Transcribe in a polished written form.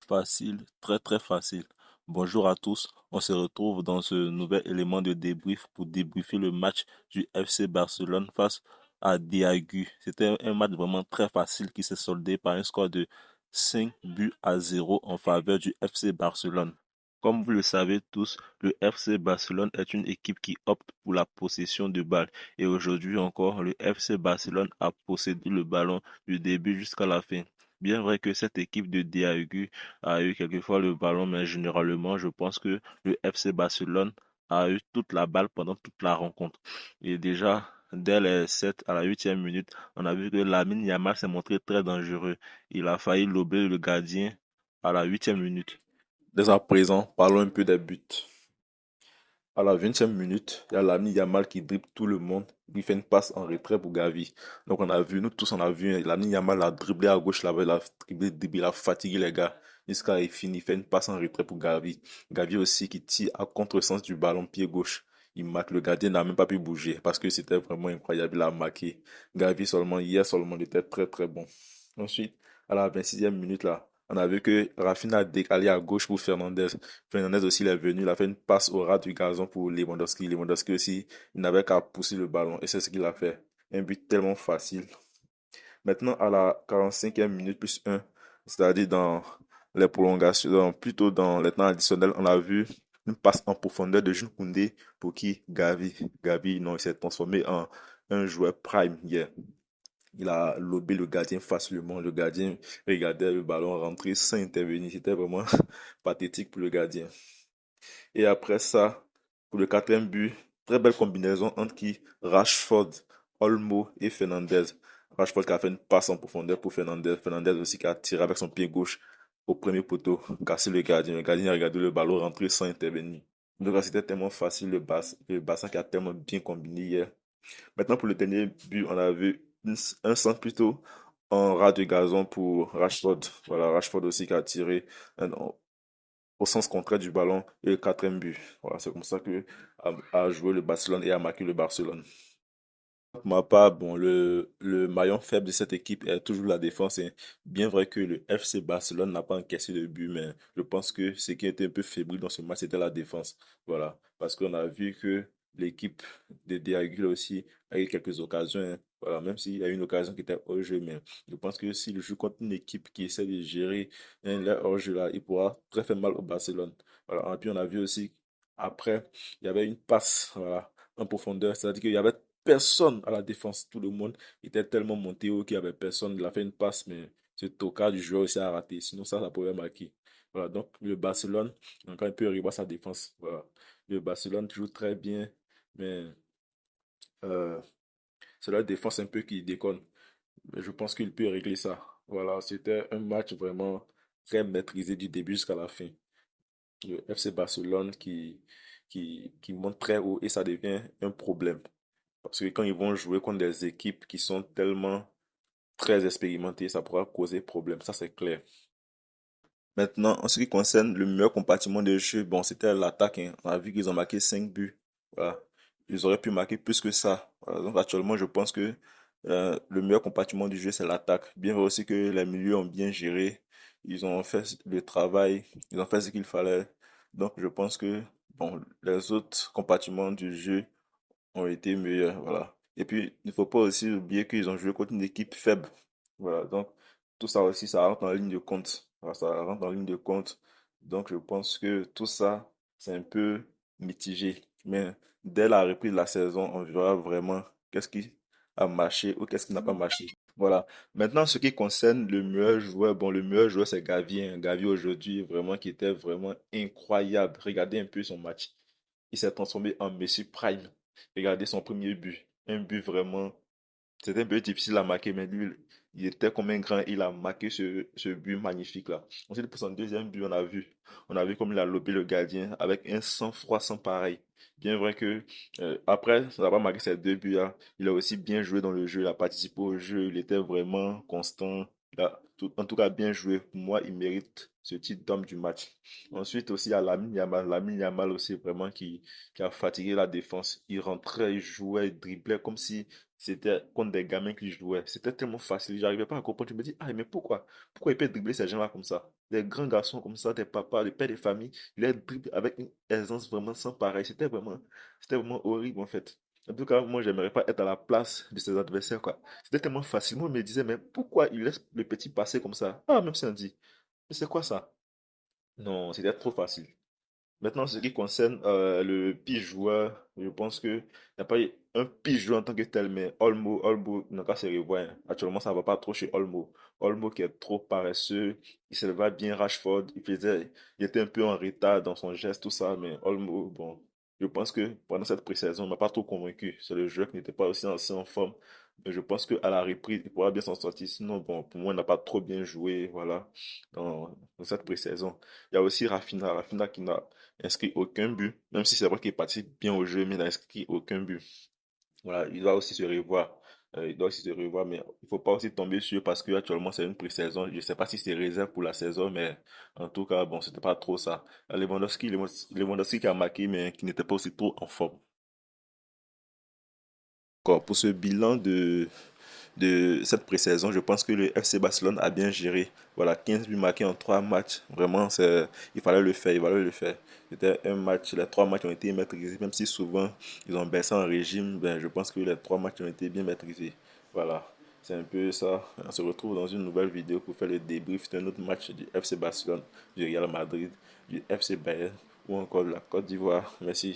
Facile, très très facile. Bonjour à tous, on se retrouve dans ce nouvel élément de débrief pour débriefer le match du FC Barcelone face à Diagu. C'était un match vraiment très facile qui s'est soldé par un score de 5 buts à 0 en faveur du FC Barcelone. Comme vous le savez tous, le FC Barcelone est une équipe qui opte pour la possession de balle. Et aujourd'hui encore, le FC Barcelone a possédé le ballon du début jusqu'à la fin. Bien vrai que cette équipe de DAU a eu quelquefois le ballon, mais généralement, je pense que le FC Barcelone a eu toute la balle pendant toute la rencontre. Et déjà, dès les 7 à la 8e minute, on a vu que Lamine Yamal s'est montré très dangereux. Il a failli lober le gardien à la 8e minute. Dès à présent, parlons un peu des buts. À la 20e minute, il y a Lamine Yamal qui dribble tout le monde. Il fait une passe en retrait pour Gavi. Donc on a vu, nous tous on a vu, Lamine Yamal a dribblé à gauche là-bas, il a dribblé, il a fatigué les gars. Jusqu'à il finit, il fait une passe en retrait pour Gavi. Gavi aussi qui tire à contresens du ballon pied gauche. Il marque, le gardien n'a même pas pu bouger parce que c'était vraiment incroyable, il a marqué. Gavi seulement, hier seulement, il était très très bon. Ensuite, à la 26e minute là, on a vu que Rafinha a décalé à gauche pour Fernandez. Fernandez aussi il est venu, il a fait une passe au ras du gazon pour Lewandowski. Lewandowski aussi, il n'avait qu'à pousser le ballon et c'est ce qu'il a fait. Un but tellement facile. Maintenant, à la 45e minute plus un, c'est-à-dire dans les prolongations, plutôt dans les temps additionnels, on a vu une passe en profondeur de Jules Koundé pour qui Gavi. Gavi, non, il s'est transformé en un joueur prime hier. Il a lobé le gardien facilement. Le gardien regardait le ballon rentrer sans intervenir. C'était vraiment pathétique pour le gardien. Et après ça, pour le quatrième but, très belle combinaison entre qui Rashford, Olmo et Fernandez. Rashford qui a fait une passe en profondeur pour Fernandez. Fernandez aussi qui a tiré avec son pied gauche au premier poteau, cassé le gardien. Le gardien a regardé le ballon rentrer sans intervenir. Donc c'était tellement facile le Barça qui a tellement bien combiné hier. Maintenant pour le dernier but, on a vu un centre plutôt en ras de gazon pour Rashford. Voilà, Rashford aussi qui a tiré au sens contraire du ballon et le quatrième but. Voilà, c'est comme ça que a joué le Barcelone et a marqué le Barcelone. Pour ma part, bon, le maillon faible de cette équipe est toujours la défense. C'est bien vrai que le FC Barcelone n'a pas encaissé de but, mais je pense que ce qui était un peu fébrile dans ce match, c'était la défense. Voilà, parce qu'on a vu que l'équipe de Diaguil aussi a eu quelques occasions, hein. Voilà, même s'il y a eu une occasion qui était hors jeu, mais je pense que s'il joue contre une équipe qui essaie de gérer leur hors jeu là, il pourra très faire mal au Barcelone. Voilà, et puis on a vu aussi après, il y avait une passe, voilà, en profondeur, c'est-à-dire qu'il y avait personne à la défense. Tout le monde était tellement monté haut qu'il n'y avait personne. Il a fait une passe, mais ce tocard du joueur aussi a raté. Sinon, ça pourrait marquer. Voilà, donc le Barcelone, encore un peu revoir sa défense. Voilà. Le Barcelone joue très bien, mais euh, c'est la défense un peu qui déconne. Mais je pense qu'il peut régler ça. Voilà, c'était un match vraiment très maîtrisé du début jusqu'à la fin. Le FC Barcelone qui monte très haut et ça devient un problème. Parce que quand ils vont jouer contre des équipes qui sont tellement très expérimentées, ça pourra causer problème, ça c'est clair. Maintenant, en ce qui concerne le meilleur compartiment de jeu, bon, c'était l'attaque, hein. On a vu qu'ils ont marqué 5 buts. Voilà. Ils auraient pu marquer plus que ça. Voilà. Donc actuellement, je pense que le meilleur compartiment du jeu, c'est l'attaque. Bien vrai aussi que les milieux ont bien géré. Ils ont fait le travail, ils ont fait ce qu'il fallait. Donc je pense que bon, les autres compartiments du jeu ont été meilleurs, voilà. Et puis, il ne faut pas aussi oublier qu'ils ont joué contre une équipe faible. Voilà, donc tout ça aussi, ça rentre en ligne de compte. Voilà, ça rentre en ligne de compte. Donc, je pense que tout ça, c'est un peu mitigé. Mais dès la reprise de la saison, on verra vraiment qu'est-ce qui a marché ou qu'est-ce qui n'a pas marché. Voilà. Maintenant, ce qui concerne le meilleur joueur, bon, le meilleur joueur, c'est Gavi, hein. Gavi aujourd'hui, vraiment, qui était vraiment incroyable. Regardez un peu son match. Il s'est transformé en Messi Prime. Regardez son premier but. Un but vraiment. C'était un peu difficile à marquer, mais lui, il était comme un grand. Il a marqué ce but magnifique là. Ensuite, pour son deuxième but, on a vu comme il a lobé le gardien avec un sang-froid sans pareil. Bien vrai que après, ça n'a pas marqué ses deux buts là. Il a aussi bien joué dans le jeu, il a participé au jeu, il était vraiment constant. En tout cas, bien joué. Pour moi, il mérite ce titre d'homme du match. Ensuite, aussi, il y a Lamine Yamal. Lamine Yamal aussi, vraiment, qui a fatigué la défense. Il rentrait, il jouait, il driblait comme si c'était contre des gamins qui jouaient. C'était tellement facile. J'arrivais pas à comprendre. Je me dis, ah, mais pourquoi? Pourquoi il peut dribbler ces gens-là comme ça? Des grands garçons comme ça, des papas, des pères de famille. Il a dribblé avec une aisance vraiment sans pareil. C'était vraiment horrible, en fait. En tout cas, moi, j'aimerais pas être à la place de ses adversaires, quoi. C'était tellement facile. Moi, je me disais, mais pourquoi il laisse le petit passer comme ça? Ah, même si on dit, mais c'est quoi ça? Non, c'était trop facile. Maintenant, ce qui concerne le pire joueur, je pense que il n'y a pas eu un pire joueur en tant que tel, mais Olmo, il n'a qu'à se revoir, hein. Actuellement, ça ne va pas trop chez Olmo. Olmo qui est trop paresseux, il se va bien Rashford, il était un peu en retard dans son geste, tout ça, mais Olmo, bon, je pense que pendant cette pré-saison, il m'a pas trop convaincu. C'est le joueur qui n'était pas aussi en forme. Mais je pense qu'à la reprise, il pourra bien s'en sortir. Sinon, bon, pour moi, il n'a pas trop bien joué, voilà, dans cette pré-saison. Il y a aussi Rafinha qui n'a inscrit aucun but, même si c'est vrai qu'il participe bien au jeu, mais il n'a inscrit aucun but. Voilà, il doit aussi se revoir. Il doit aussi se revoir, mais il faut pas aussi tomber sur parce que actuellement c'est une pré-saison. Je sais pas si c'est réserve pour la saison, mais en tout cas, bon, c'était pas trop ça. Lewandowski qui a marqué, mais qui n'était pas aussi trop en forme. Encore pour ce bilan de cette pré-saison, je pense que le FC Barcelone a bien géré. Voilà, 15 buts marqués en 3 matchs. Vraiment, il fallait le faire, il fallait le faire. C'était un match, les 3 matchs ont été maîtrisés, même si souvent ils ont baissé en régime, ben, je pense que les 3 matchs ont été bien maîtrisés. Voilà, c'est un peu ça. On se retrouve dans une nouvelle vidéo pour faire le débrief d'un autre match du FC Barcelone, du Real Madrid, du FC Bayern ou encore de la Côte d'Ivoire. Merci.